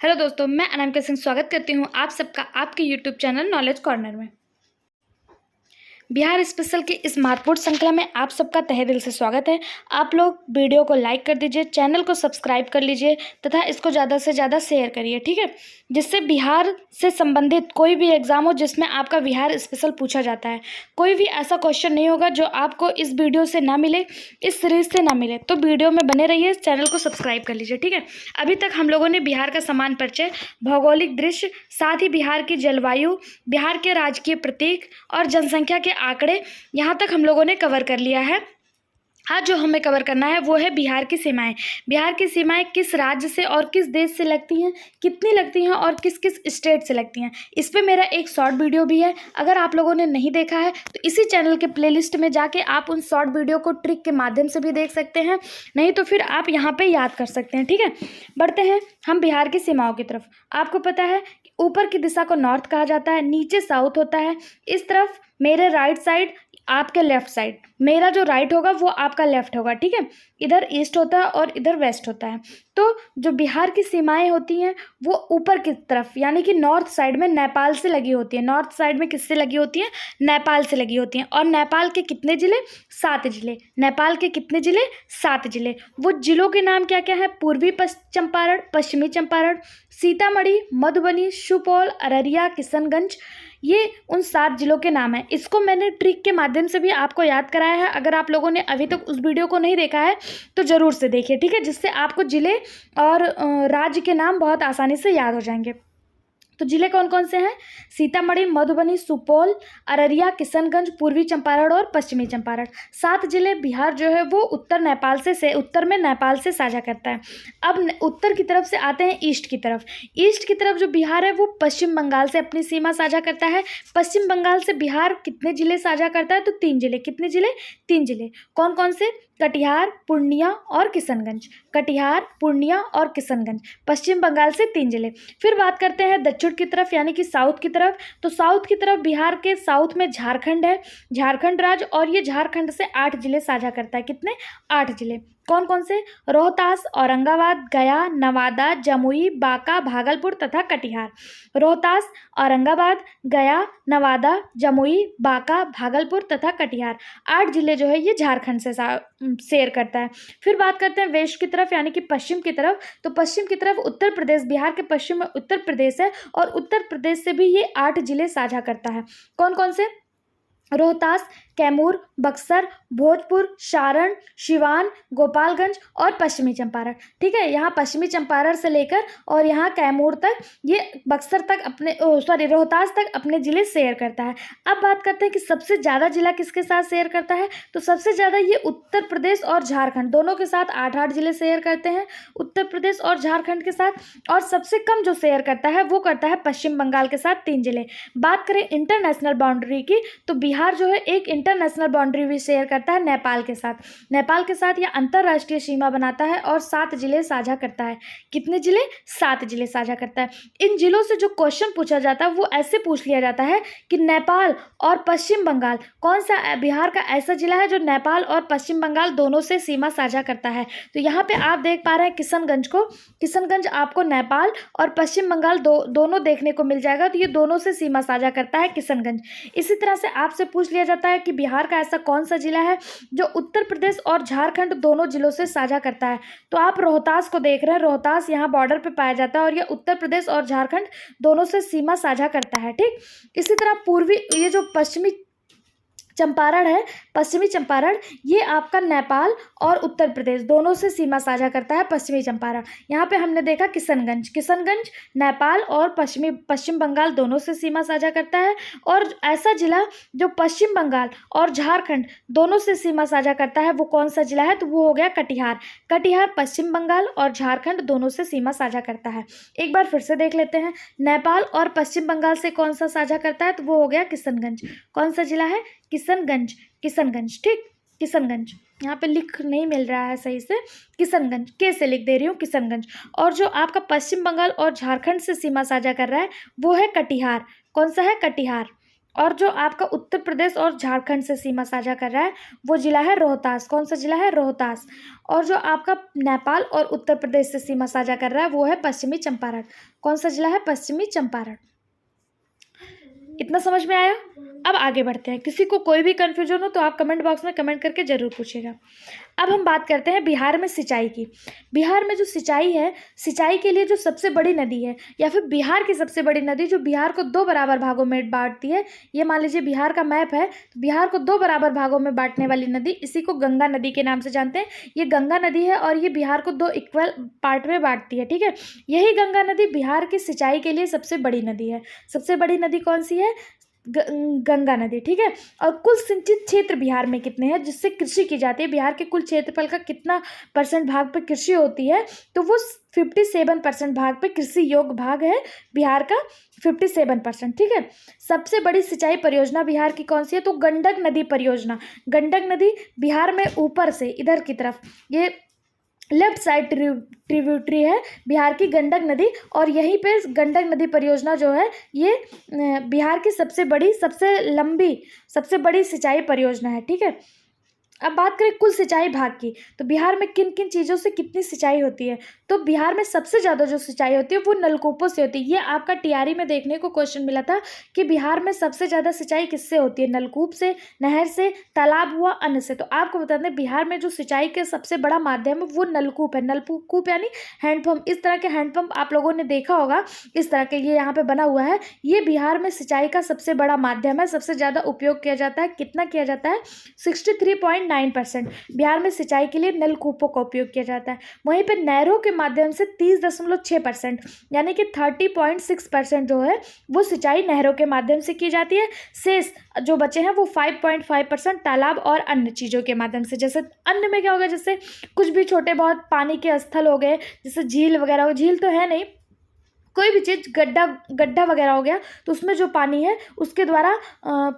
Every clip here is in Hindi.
हेलो दोस्तों, मैं अनामिका सिंह स्वागत करती हूँ आप सबका आपके यूट्यूब चैनल नॉलेज कॉर्नर में। बिहार स्पेशल की इस महत्वपूर्ण श्रृंखला में आप सबका तहे दिल से स्वागत है। आप लोग वीडियो को लाइक कर दीजिए, चैनल को सब्सक्राइब कर लीजिए तथा इसको ज़्यादा से ज़्यादा शेयर करिए, ठीक है, जिससे बिहार से संबंधित कोई भी एग्ज़ाम हो जिसमें आपका बिहार स्पेशल पूछा जाता है, कोई भी ऐसा क्वेश्चन नहीं होगा जो आपको इस वीडियो से ना मिले, इस सीरीज़ से ना मिले। तो वीडियो में बने रहिए, चैनल को सब्सक्राइब कर लीजिए, ठीक है। अभी तक हम लोगों ने बिहार का समान परिचय, भौगोलिक दृश्य, साथ ही बिहार की जलवायु, बिहार के राजकीय प्रतीक और जनसंख्या के आंकड़े यहाँ तक हम लोगों ने कवर कर लिया है। आज जो हमें कवर करना है वो है बिहार की सीमाएं। बिहार की सीमाएं किस राज्य से और किस देश से लगती हैं, कितनी लगती हैं और किस किस स्टेट से लगती हैं। इस पे मेरा एक शॉर्ट वीडियो भी है, अगर आप लोगों ने नहीं देखा है तो इसी चैनल के प्लेलिस्ट में जाके आप उन शॉर्ट वीडियो को ट्रिक के माध्यम से भी देख सकते हैं, नहीं तो फिर आप यहाँ पर याद कर सकते हैं, ठीक है। बढ़ते हैं हम बिहार की सीमाओं की तरफ। आपको पता है कि ऊपर की दिशा को नॉर्थ कहा जाता है, नीचे साउथ होता है, इस तरफ मेरे राइट साइड आपके लेफ्ट साइड, मेरा जो राइट होगा वो आपका लेफ्ट होगा, ठीक है। इधर ईस्ट होता है और इधर वेस्ट होता है। तो जो बिहार की सीमाएं होती हैं वो ऊपर की तरफ यानी कि नॉर्थ साइड में नेपाल से लगी होती है। नॉर्थ साइड में किससे लगी होती हैं? नेपाल से लगी होती हैं। और नेपाल के कितने ज़िले? 7 जिले। नेपाल के कितने ज़िले? 7 जिले। वो जिलों के नाम क्या क्या है? पूर्वी चंपारण, पश्चिमी चंपारण, सीतामढ़ी, मधुबनी, सुपौल, अररिया, किशनगंज, ये उन 7 जिलों के नाम हैं। इसको मैंने ट्रिक के माध्यम से भी आपको याद कराया है। अगर आप लोगों ने अभी तक उस वीडियो को नहीं देखा है तो ज़रूर से देखिए, ठीक है, जिससे आपको जिले और राज्य के नाम बहुत आसानी से याद हो जाएंगे। तो जिले कौन कौन से हैं? सीतामढ़ी, मधुबनी, सुपौल, अररिया, किशनगंज, पूर्वी चंपारण और पश्चिमी चंपारण। 7 जिले बिहार जो है वो उत्तर में नेपाल से साझा करता है। अब उत्तर की तरफ से आते हैं ईस्ट की तरफ। ईस्ट की तरफ जो बिहार है वो पश्चिम बंगाल से अपनी सीमा साझा करता है। पश्चिम बंगाल से बिहार कितने जिले साझा करता है? तो 3 जिले। कितने जिले? 3 जिले। कौन कौन से? कटिहार, पूर्णिया और किशनगंज। कटिहार, पूर्णिया और किशनगंज, पश्चिम बंगाल से 3 जिले। फिर बात करते हैं दक्षिण की तरफ यानी कि साउथ की तरफ। तो साउथ की तरफ बिहार के साउथ में झारखंड है, झारखंड राज्य, और ये झारखंड से 8 जिले साझा करता है। कितने? 8 जिले। कौन कौन से? रोहतास, औरंगाबाद, गया, नवादा, जमुई, बांका, भागलपुर तथा कटिहार। रोहतास, औरंगाबाद, गया, नवादा, जमुई, बांका, भागलपुर तथा कटिहार, 8 जिले जो है ये झारखंड से शेयर करता है। फिर बात करते हैं वेस्ट की तरफ यानी कि पश्चिम की तरफ। तो पश्चिम की तरफ उत्तर प्रदेश, बिहार के पश्चिम में उत्तर प्रदेश है और उत्तर प्रदेश से भी ये 8 जिले साझा करता है। कौन कौन से? रोहतास, कैमूर, बक्सर, भोजपुर, सारण, सिवान, गोपालगंज और पश्चिमी चंपारण, ठीक है। यहाँ पश्चिमी चंपारण से लेकर और यहाँ कैमूर तक, ये बक्सर तक रोहतास तक अपने ज़िले शेयर करता है। अब बात करते हैं कि सबसे ज़्यादा जिला किसके साथ शेयर करता है। तो सबसे ज़्यादा ये उत्तर प्रदेश और झारखंड दोनों के साथ 8-8 जिले शेयर करते हैं, उत्तर प्रदेश और झारखंड के साथ। और सबसे कम जो शेयर करता है वो करता है पश्चिम बंगाल के साथ 3 जिले। बात करें इंटरनेशनल बाउंड्री की तो बिहार जो है एक इंटरनेशनल बाउंड्री भी शेयर करता है नेपाल के साथ। नेपाल के साथ यह अंतर्राष्ट्रीय सीमा बनाता है और 7 जिले साझा करता है। कितने जिले? 7 जिले साझा करता है। इन जिलों से जो क्वेश्चन पूछा जाता है वो ऐसे पूछ लिया जाता है कि नेपाल और पश्चिम बंगाल, कौन सा बिहार का ऐसा जिला है जो नेपाल और पश्चिम बंगाल दोनों से सीमा साझा करता है। तो यहाँ पे आप देख पा रहे हैं किशनगंज को, किशनगंज आपको नेपाल और पश्चिम बंगाल दोनों देखने को मिल जाएगा। तो ये दोनों से सीमा साझा करता है किशनगंज। इसी तरह से आपसे पूछ लिया जाता है कि बिहार का ऐसा कौन सा जिला है जो उत्तर प्रदेश और झारखंड दोनों जिलों से साझा करता है। तो आप रोहतास को देख रहे हैं, रोहतास यहाँ बॉर्डर पे पाया जाता है और यह उत्तर प्रदेश और झारखंड दोनों से सीमा साझा करता है, ठीक। इसी तरह पूर्वी, ये जो पश्चिमी चंपारण है, पश्चिमी चंपारण, ये आपका नेपाल और उत्तर प्रदेश दोनों से सीमा साझा करता है पश्चिमी चंपारण। यहाँ पे हमने देखा किशनगंज, किशनगंज नेपाल और पश्चिम बंगाल दोनों से सीमा साझा करता है। और ऐसा जिला जो पश्चिम बंगाल और झारखंड दोनों से सीमा साझा करता है वो कौन सा जिला है? तो वो हो गया कटिहार। कटिहार पश्चिम बंगाल और झारखंड दोनों से सीमा साझा करता है। एक बार फिर से देख लेते हैं, नेपाल और पश्चिम बंगाल से कौन सा साझा करता है? तो वो हो गया किशनगंज। कौन सा जिला है? किशनगंज, किशनगंज, ठीक, किशनगंज। यहाँ पे लिख नहीं मिल रहा है सही से, किशनगंज, के से लिख दे रही हूँ, किशनगंज। और जो आपका पश्चिम बंगाल और झारखंड से सीमा साझा कर रहा है वो है कटिहार। कौन सा है? कटिहार। और जो आपका उत्तर प्रदेश और झारखंड से सीमा साझा कर रहा है वो जिला है रोहतास। कौन सा जिला है? रोहतास। और जो आपका नेपाल और उत्तर प्रदेश से सीमा साझा कर रहा है वो है पश्चिमी चंपारण। कौन सा जिला है? पश्चिमी चंपारण। इतना समझ में आया? अब आगे बढ़ते हैं। किसी को कोई भी कन्फ्यूजन हो तो आप कमेंट बॉक्स में कमेंट करके ज़रूर पूछिएगा। अब हम बात करते हैं बिहार में सिंचाई की। बिहार में जो सिंचाई है, सिंचाई के लिए जो सबसे बड़ी नदी है या फिर बिहार की सबसे बड़ी नदी जो बिहार को 2 बराबर भागों में बांटती है, ये मान लीजिए बिहार का मैप है तो बिहार को 2 बराबर भागों में बांटने वाली नदी, इसी को गंगा नदी के नाम से जानते हैं। ये गंगा नदी है और ये बिहार को 2 इक्वल पार्ट में बांटती है, ठीक है। यही गंगा नदी बिहार की सिंचाई के लिए सबसे बड़ी नदी है। सबसे बड़ी नदी कौन सी है? गंगा नदी, ठीक है। और कुल सिंचित क्षेत्र बिहार में कितने हैं जिससे कृषि की जाती है? बिहार के कुल क्षेत्रफल का कितना % भाग पे कृषि होती है? तो वो 57% भाग पे कृषि योग्य भाग है बिहार का, 57%, ठीक है। सबसे बड़ी सिंचाई परियोजना बिहार की कौन सी है? तो गंडक नदी परियोजना। गंडक नदी बिहार में ऊपर से इधर की तरफ, ये लेफ्ट साइड ट्रिब्यूटरी है बिहार की गंडक नदी, और यहीं पे गंडक नदी परियोजना जो है ये बिहार की सबसे बड़ी, सबसे लंबी, सबसे बड़ी सिंचाई परियोजना है, ठीक है। अब बात करें कुल सिंचाई भाग की, तो बिहार में किन किन चीज़ों से कितनी सिंचाई होती है? तो बिहार में सबसे ज़्यादा जो सिंचाई होती है वो नलकूपों से होती है। ये आपका टीआरई में देखने को क्वेश्चन मिला था कि बिहार में सबसे ज़्यादा सिंचाई किससे होती है? नलकूप से, नहर से, तालाब हुआ, अन्न से। तो आपको बता दें बिहार में जो सिंचाई के सबसे बड़ा माध्यम है वो नलकूप है। नलकूप यानी हैंडपम्प। इस तरह के हैंडपम्प आप लोगों ने देखा होगा, इस तरह के ये यहाँ पे बना हुआ है। ये बिहार में सिंचाई का सबसे बड़ा माध्यम है, सबसे ज़्यादा उपयोग किया जाता है। कितना किया जाता है? 63.9% बिहार में सिंचाई के लिए नलकूपों का उपयोग किया जाता है। वहीं पर नहरों के माध्यम से 30.6%, यानी कि 30.6% जो है वो सिंचाई नहरों के माध्यम से की जाती है। शेष जो बचे हैं वो 5.5% तालाब और अन्य चीज़ों के माध्यम से। जैसे अन्य में क्या होगा? जैसे कुछ भी छोटे बहुत पानी के स्थल हो गए, जैसे झील वगैरह हो, झील तो है नहीं, कोई भी चीज़, गड्ढा वगैरह हो गया, तो उसमें जो पानी है उसके द्वारा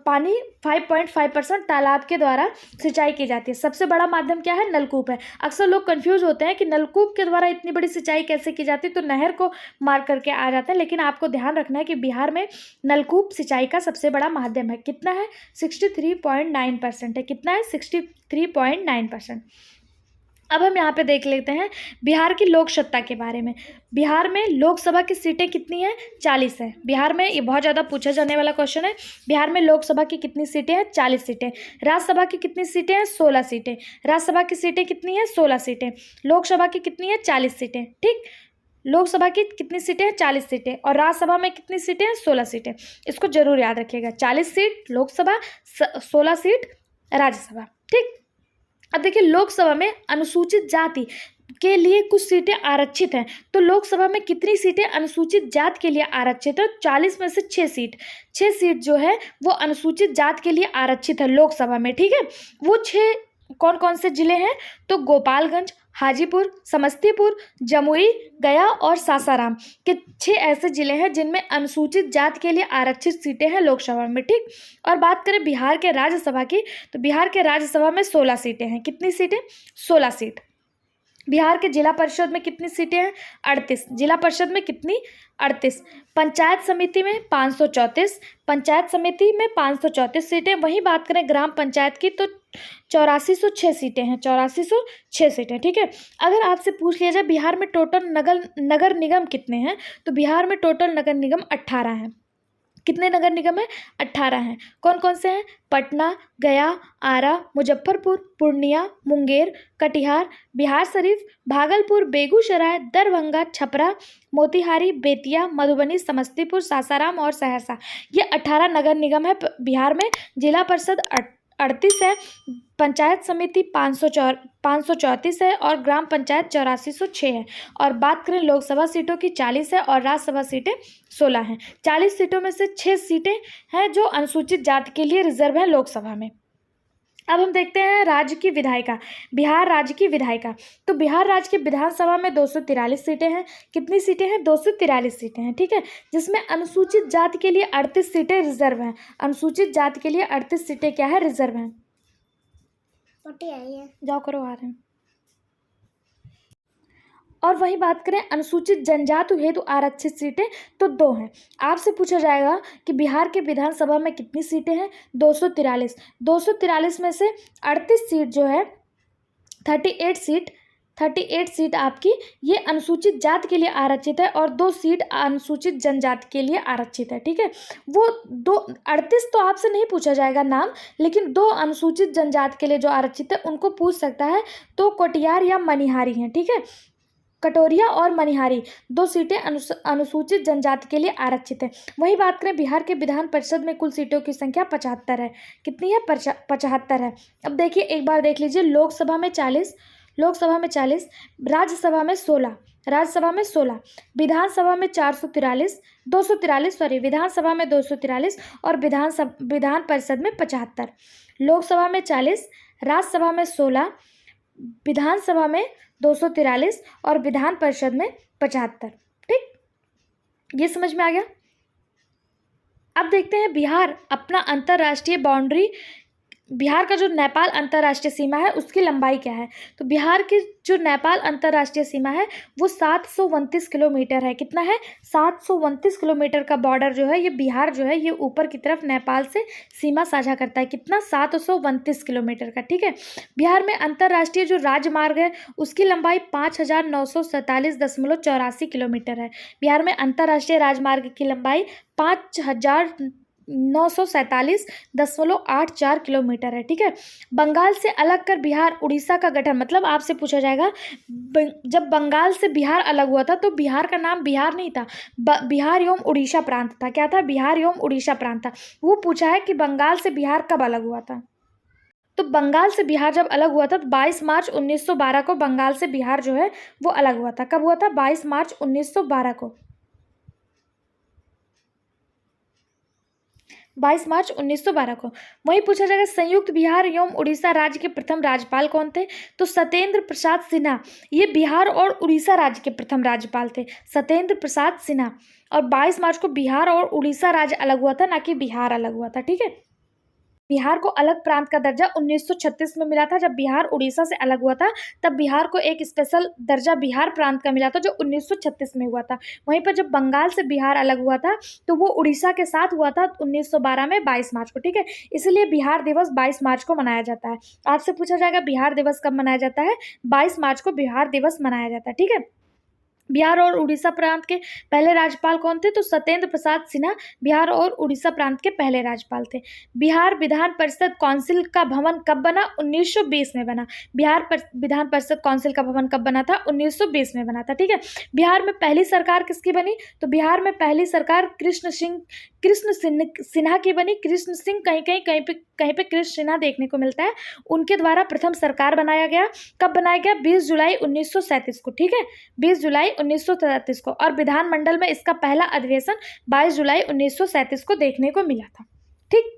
पानी 5.5% तालाब के द्वारा सिंचाई की जाती है। सबसे बड़ा माध्यम क्या है? नलकूप है। अक्सर लोग कंफ्यूज होते हैं कि नलकूप के द्वारा इतनी बड़ी सिंचाई कैसे की जाती है, तो नहर को मार करके आ जाते हैं, लेकिन आपको ध्यान रखना है कि बिहार में नलकूप सिंचाई का सबसे बड़ा माध्यम है। कितना है? 63.9% है। कितना है? 63.9%। अब हम यहाँ पे देख लेते हैं बिहार की लोक सत्ता के बारे में। बिहार में लोकसभा की सीटें कितनी हैं? 40 है। बिहार में ये बहुत ज़्यादा पूछा जाने वाला क्वेश्चन है। बिहार में लोकसभा की कितनी सीटें हैं? 40 सीटें। राज्यसभा की कितनी सीटें हैं? 16 सीटें। राज्यसभा की सीटें कितनी हैं? 16 सीटें। लोकसभा की कितनी है? 40 सीटें, ठीक। लोकसभा की कितनी सीटें हैं? 40 सीटें। और राज्यसभा में कितनी सीटें हैं? 16 सीटें। इसको जरूर याद रखिएगा। 40 सीट लोकसभा, 16 सीट राज्यसभा, ठीक। अब देखिए लोकसभा में अनुसूचित जाति के लिए कुछ सीटें आरक्षित हैं। तो लोकसभा में कितनी सीटें अनुसूचित जाति के लिए आरक्षित है? 40 में से 6 सीट, 6 सीट जो है वो अनुसूचित जाति के लिए आरक्षित है लोकसभा में, ठीक है। वो 6 कौन कौन से जिले हैं? तो गोपालगंज, हाजीपुर, समस्तीपुर, जमुई, गया और सासाराम के 6 ऐसे जिले हैं जिनमें अनुसूचित जाति के लिए आरक्षित सीटें हैं लोकसभा में, ठीक। और बात करें बिहार के राज्यसभा की, तो बिहार के राज्यसभा में 16 सीटें हैं। कितनी सीटें? 16 सीट। बिहार के जिला परिषद में कितनी सीटें हैं? 38। जिला परिषद में कितनी? 38। पंचायत समिति में 534, पंचायत समिति में 534 सीटें। वहीं बात करें ग्राम पंचायत की तो 8406 सीटें हैं, 8406 सीटें, ठीक है। अगर आपसे पूछ लिया जाए बिहार में टोटल नगर निगम कितने हैं, तो बिहार में टोटल नगर निगम 18 हैं। कितने नगर निगम है? 18 हैं। कौन कौन से हैं? पटना, गया, आरा, मुजफ्फरपुर, पूर्णिया, मुंगेर, कटिहार, बिहारशरीफ, भागलपुर, बेगूसराय, दरभंगा, छपरा, मोतिहारी, बेतिया, मधुबनी, समस्तीपुर, सासाराम और सहरसा। ये 18 नगर निगम है बिहार में। जिला परिषद 38 है, पंचायत समिति 534 है और ग्राम पंचायत 8406 है। और बात करें लोकसभा सीटों की 40 है और राज्यसभा सीटें 16 हैं। 40 सीटों में से 6 सीटें हैं जो अनुसूचित जाति के लिए रिजर्व है लोकसभा में। अब हम देखते हैं राज्य की विधायिका, बिहार राज्य की विधायिका। तो बिहार राज्य की विधानसभा में 243 सीटें हैं। कितनी सीटें हैं? 243 सीटें हैं, ठीक है। जिसमें अनुसूचित जाति के लिए 38 सीटें रिजर्व हैं। अनुसूचित जाति के लिए 38 सीटें क्या है? रिजर्व हैं। जाओ करो, आ रहे हैं। और वहीं बात करें अनुसूचित जनजाति हेतु आरक्षित सीटें तो 2 हैं। आपसे पूछा जाएगा कि बिहार के विधानसभा में कितनी सीटें हैं, 243। 243 में से 38 सीट जो है 38 सीट आपकी ये अनुसूचित जाति के लिए आरक्षित है और 2 सीट अनुसूचित जनजाति के लिए आरक्षित है। ठीक है, वो 38 तो आपसे नहीं पूछा जाएगा नाम, लेकिन 2 अनुसूचित जनजाति के लिए जो आरक्षित है उनको पूछ सकता है, तो कटियार या मनिहारी हैं। ठीक है, कटोरिया और मनिहारी 2 सीटें अनुसूचित जनजाति के लिए आरक्षित है। वही बात करें बिहार के विधान परिषद में कुल सीटों की संख्या 75 है। कितनी है? 75 है। अब देखिए एक बार देख लीजिए, लोकसभा में 40, राज्यसभा में 16, विधानसभा में 243 विधानसभा में 243 और विधान परिषद में 75। लोकसभा में 40, राज्यसभा में 16, विधानसभा में 243 और विधान परिषद में 75। ठीक, ये समझ में आ गया। अब देखते हैं बिहार अपना अंतर्राष्ट्रीय बाउंड्री, बिहार का जो नेपाल अंतर्राष्ट्रीय सीमा है उसकी लंबाई क्या है। तो बिहार की जो नेपाल अंतर्राष्ट्रीय सीमा है वो 729 किलोमीटर है। कितना है? 729 किलोमीटर का बॉर्डर जो है ये बिहार जो है ये ऊपर की तरफ नेपाल से सीमा साझा करता है। कितना? 729 किलोमीटर का। ठीक है, बिहार में अंतर्राष्ट्रीय जो राजमार्ग है उसकी लंबाई 5947.84 किलोमीटर है। बिहार में अंतर्राष्ट्रीय राजमार्ग की लंबाई 5947.84 किलोमीटर है। ठीक है, बंगाल से अलग कर बिहार उड़ीसा का गठन, मतलब आपसे पूछा जाएगा जब बंगाल से बिहार अलग हुआ था तो बिहार का नाम बिहार नहीं था, बिहार एवं उड़ीसा प्रांत था। क्या था? बिहार एवं उड़ीसा प्रांत था। वो पूछा है कि बंगाल से बिहार कब अलग हुआ था। तो बंगाल से बिहार जब अलग हुआ था तो 22 मार्च 1912 को बंगाल से बिहार जो है वो अलग हुआ था। कब हुआ था? 22 मार्च 1912 को। 22 मार्च 1912 को। वहीं पूछा जाएगा संयुक्त बिहार एवं उड़ीसा राज्य के प्रथम राज्यपाल कौन थे। तो सत्येंद्र प्रसाद सिन्हा, ये बिहार और उड़ीसा राज्य के प्रथम राज्यपाल थे, सत्येंद्र प्रसाद सिन्हा। और 22 मार्च को बिहार और उड़ीसा राज्य अलग हुआ था, ना कि बिहार अलग हुआ था। ठीक है, बिहार को अलग प्रांत का दर्जा 1936 में मिला था। जब बिहार उड़ीसा से अलग हुआ था तब बिहार को एक स्पेशल दर्जा बिहार प्रांत का मिला था जो 1936 में हुआ था। वहीं पर जब बंगाल से बिहार अलग हुआ था तो वो उड़ीसा के साथ हुआ था 1912 में 22 मार्च को। ठीक है, इसलिए बिहार दिवस 22 मार्च को मनाया जाता है। आपसे पूछा जाएगा बिहार दिवस कब मनाया जाता है? 22 मार्च को बिहार दिवस मनाया जाता है। ठीक है, बिहार और उड़ीसा प्रांत के पहले राज्यपाल कौन थे? तो सत्येंद्र प्रसाद सिन्हा बिहार और उड़ीसा प्रांत के पहले राज्यपाल थे। बिहार विधान परिषद काउंसिल का भवन कब बना? 1920 में बना। बिहार विधान परिषद काउंसिल का भवन कब बना था? 1920 में बना था। ठीक है, बिहार में पहली सरकार किसकी बनी? तो बिहार में पहली सरकार कृष्ण सिन्हा की बनी। कृष्ण सिंह कहीं पे कृष्ण सिन्हा देखने को मिलता है, उनके द्वारा प्रथम सरकार बनाया गया। कब बनाया गया? 20 जुलाई 1937 को। ठीक है, 20 जुलाई 1937 को। और विधानमंडल में इसका पहला अधिवेशन 22 जुलाई 1937 को देखने को मिला था। ठीक,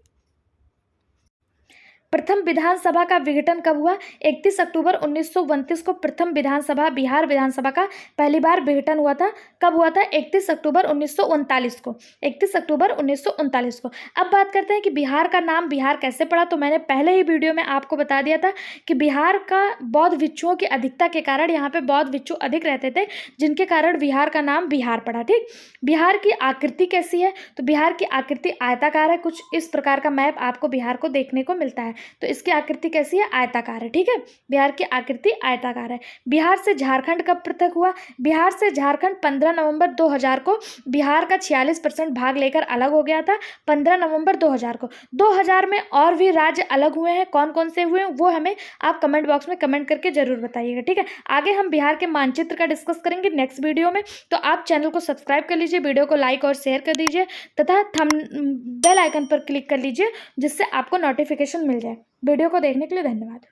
प्रथम विधानसभा का विघटन कब हुआ? 31 अक्टूबर 1929 को प्रथम विधानसभा बिहार विधानसभा का पहली बार विघटन हुआ था। कब हुआ था? 31 अक्टूबर 1939 को। 31 अक्टूबर 1939 को। अब बात करते हैं कि बिहार का नाम बिहार कैसे पड़ा। तो मैंने पहले ही वीडियो में आपको बता दिया था कि बिहार का बौद्ध भिक्षुओं की अधिकता के कारण यहाँ पे बौद्ध भिक्षु अधिक रहते थे, जिनके कारण बिहार का नाम बिहार पड़ा। ठीक, बिहार की आकृति कैसी है? तो बिहार की आकृति आयताकार है। कुछ इस प्रकार का मैप आपको बिहार को देखने को मिलता है। तो इसकी आकृति कैसी है? आयताकार है। ठीक है, बिहार की आकृति आयताकार है। बिहार से झारखंड कब पृथक हुआ? बिहार से झारखंड 15 नवंबर 2000 को बिहार का 46% भाग लेकर अलग हो गया था। 15 नवंबर 2000 को। 2000 में और भी राज्य अलग हुए हैं, कौन कौन से हुए हैं वो हमें आप कमेंट बॉक्स में कमेंट करके जरूर बताइएगा। ठीक है, आगे हम बिहार के मानचित्र का डिस्कस करेंगे नेक्स्ट वीडियो में। तो आप चैनल को सब्सक्राइब कर लीजिए, वीडियो को लाइक और शेयर कर दीजिए तथा बेल आइकन पर क्लिक कर लीजिए जिससे आपको नोटिफिकेशन मिल जाए। वीडियो को देखने के लिए धन्यवाद।